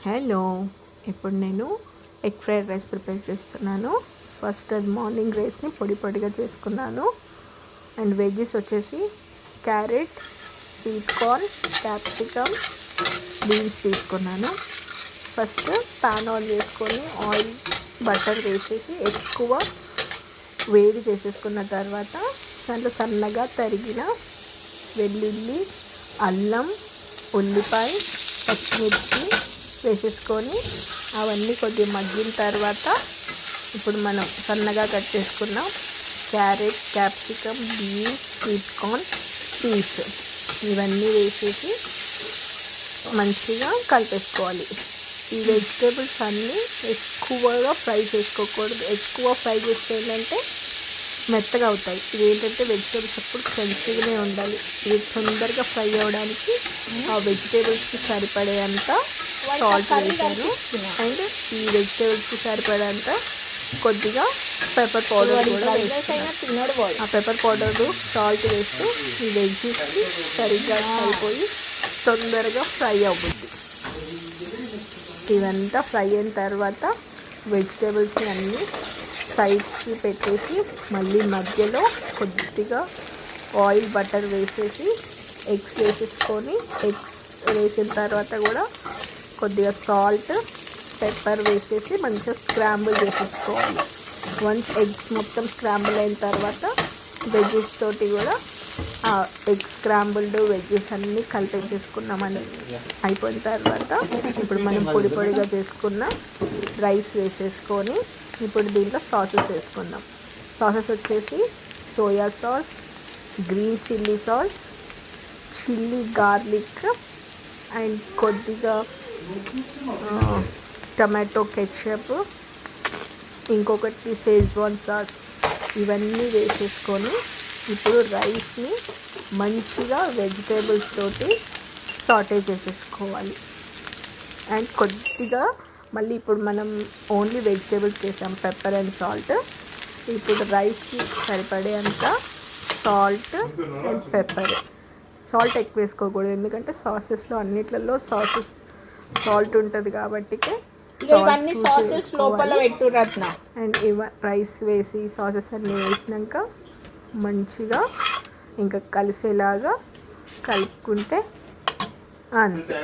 Hello, ఇప్పుడు నేను egg fried rice prepare చేస్తున్నాను. ఫస్ట్ అది మార్నింగ్ రైస్ని పొడి పొడిగా చేసుకున్నాను. అండ్ వెజ్జెస్ వచ్చేసి carrot, sweet corn, capsicum, beans తీసుకున్నాను. ఫస్ట్ ప్యాన్ ఆన్ చేసుకొని ఆయిల్ బటర్ వేసేసి ఎక్కువ వేడి చేసేసుకున్న తర్వాత దాంట్లో సన్నగా తరిగిన వెల్లుల్లి, అల్లం, ఉల్లిపాయ, పచ్చిమిర్చి వేసేసుకొని అవన్నీ కొద్దిగా మగ్గిన తర్వాత ఇప్పుడు మనం సన్నగా కట్ చేసుకున్న carrot, capsicum, beans, sweet corn, peas ఇవన్నీ వేసేసి మంచిగా కలిపేసుకోవాలి. ఈ వెజిటేబుల్స్ అన్నీ ఎక్కువగా ఫ్రై చేసుకోకూడదు. ఎక్కువ ఫ్రై చేస్తే ఏంటంటే మెత్తగా అవుతాయి. ఇది ఏంటంటే వెజిటేబుల్స్ ఎప్పుడు క్రంచీగానే ఉండాలి. ఇది తొందరగా ఫ్రై అవ్వడానికి ఆ వెజిటేబుల్స్కి సరిపడేంత సాల్ట్ వేసాను. అండ్ ఈ వెజిటేబుల్స్కి సరిపడేంత కొద్దిగా పెప్పర్ పౌడర్ కూడా వేసాను. ఆ పెప్పర్ పౌడరు సాల్ట్ వేస్తే ఈ వెజ్జెస్కి సరిగ్గా అయిపోయి తొందరగా ఫ్రై అవుతుంది. ఇవంతా ఫ్రై అయిన తర్వాత వెజిటేబుల్స్ని అన్నీ సైడ్స్కి పెట్టేసి మళ్ళీ మధ్యలో కొద్దిగా ఆయిల్ బటర్ వేసేసి ఎగ్స్ వేసేసుకొని ఎగ్స్ వేసిన తర్వాత కూడా కొద్దిగా సాల్ట్, పెప్పర్ వేసేసి మంచిగా స్క్రాంబుల్ చేసేసుకోవాలి. వన్స్ ఎగ్స్ మొత్తం స్క్రాంబుల్ అయిన తర్వాత వెజ్జెస్ తోటి కూడా ఆ ఎగ్ స్క్రాంబుల్డ్ వెజ్జెస్ అన్నీ కలిపేసేసుకున్నామని అయిపోయిన తర్వాత ఇప్పుడు మనం పొడి పొడిగా చేసుకున్న రైస్ వేసేసుకొని ఇప్పుడు దీంట్లో సాసెస్ వేసుకుందాం. సాసెస్ వచ్చేసి soya sauce, green chilli sauce, chilli garlic and కొద్దిగా టమాటో కెచప్, ఇంకొకటి షెజ్వాన్ సాస్ ఇవన్నీ వేసేసుకొని ఇప్పుడు రైస్ని మంచిగా వెజిటేబుల్స్ తోటి సాటే చేసేసుకోవాలి. అండ్ కొద్దిగా మళ్ళీ ఇప్పుడు మనం ఓన్లీ వెజిటేబుల్స్ వేసాం, పెప్పర్ అండ్ సాల్ట్. ఇప్పుడు రైస్కి సరిపడేంత సాల్ట్ అండ్ పెప్పర్. సాల్ట్ ఎక్కువ వేసుకోకూడదు, ఎందుకంటే సాసెస్లో అన్నిట్లలో సాల్ట్ ఉంటుంది కాబట్టి అండ్ రైస్ వేసి సాసెస్ అన్నీ వేసినాక మంచిగా ఇంకా కలిసేలాగా కలుపుకుంటే అంతే,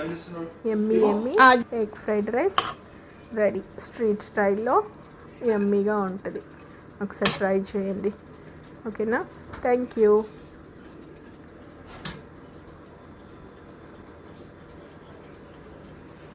Emmy egg fried rice ready. Street స్టైల్లో ఎమ్మీగా ఉంటుంది. ఒకసారి ట్రై చేయండి. ఓకేనా? Thank you.